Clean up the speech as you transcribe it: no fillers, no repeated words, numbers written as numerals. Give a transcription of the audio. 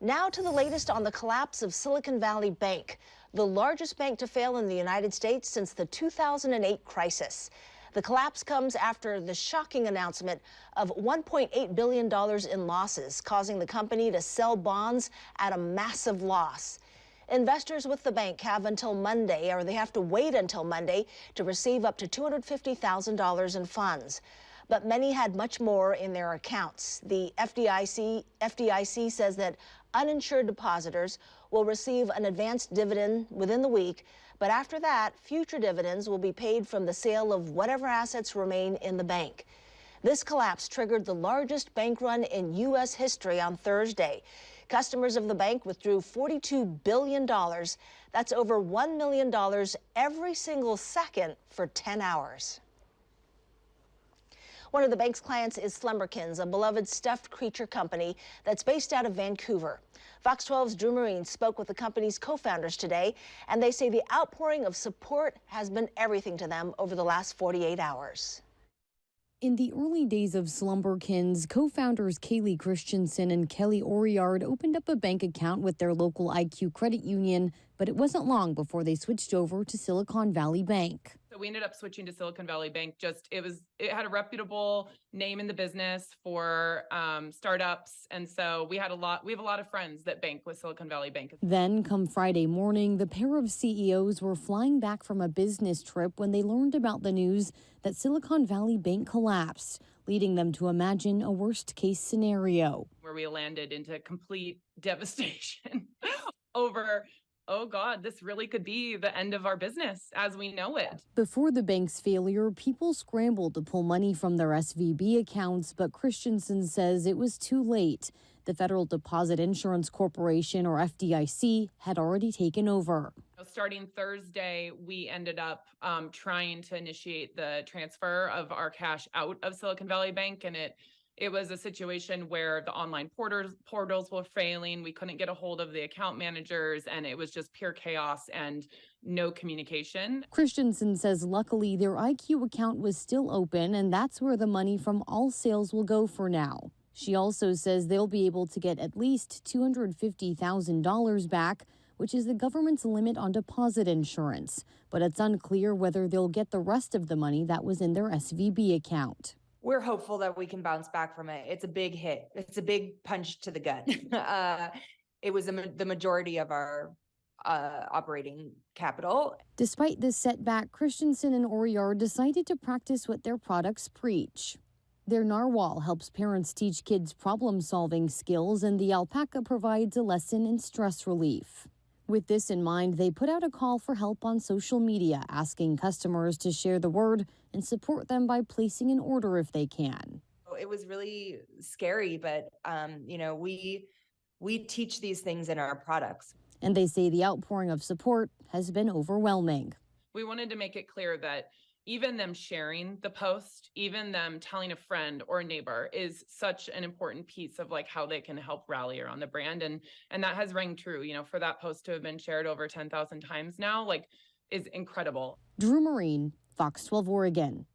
Now to the latest on the collapse of Silicon Valley Bank, the largest bank to fail in the United States since the 2008 crisis. The collapse comes after the shocking announcement of $1.8 billion in losses, causing the company to sell bonds at a massive loss. Investors with the bank have until Monday, or they have to wait until Monday, to receive up to $250,000 in funds. But many had much more in their accounts. The FDIC says that uninsured depositors will receive an advanced dividend within the week, but after that, future dividends will be paid from the sale of whatever assets remain in the bank. This collapse triggered the largest bank run in U.S. history on Thursday. Customers of the bank withdrew $42 billion. That's over $1 million every single second for 10 hours. One of the bank's clients is Slumberkins, a beloved stuffed creature company that's based out of Vancouver. Fox 12's Drew Marine spoke with the company's co-founders today, and they say the outpouring of support has been everything to them over the last 48 hours. In the early days of Slumberkins, co-founders Kaylee Christensen and Kelly Oriard opened up a bank account with their local IQ credit union, but it wasn't long before they switched over to Silicon Valley Bank. So we ended up switching to Silicon Valley Bank. It had a reputable name in the business for startups, and so we have a lot of friends that bank with Silicon Valley Bank. Then, come Friday morning, the pair of CEOs were flying back from a business trip when they learned about the news that Silicon Valley Bank collapsed, leading them to imagine a worst-case scenario, where we landed into complete devastation over, oh God, this really could be the end of our business as we know it. Before the bank's failure, people scrambled to pull money from their SVB accounts, but Christensen says it was too late. The Federal Deposit Insurance Corporation, or FDIC, had already taken over. Starting Thursday, we ended up trying to initiate the transfer of our cash out of Silicon Valley Bank, and it was a situation where the online portals were failing. We couldn't get a hold of the account managers, and it was just pure chaos and no communication. Christensen says luckily their IQ account was still open, and that's where the money from all sales will go for now. She also says they'll be able to get at least $250,000 back, which is the government's limit on deposit insurance. But it's unclear whether they'll get the rest of the money that was in their SVB account. We're hopeful that we can bounce back from it. It's a big hit. It's a big punch to the gut. It was the majority of our operating capital. Despite this setback, Christensen and Oriard decided to practice what their products preach. Their narwhal helps parents teach kids problem-solving skills, and the alpaca provides a lesson in stress relief. With this in mind, they put out a call for help on social media, asking customers to share the word and support them by placing an order if they can. It was really scary, but we teach these things in our products. And they say the outpouring of support has been overwhelming. We wanted to make it clear that even them sharing the post, even them telling a friend or a neighbor is such an important piece of how they can help rally around the brand. And that has rang true, for that post to have been shared over 10,000 times now, is incredible. Drew Marine, Fox 12 Oregon.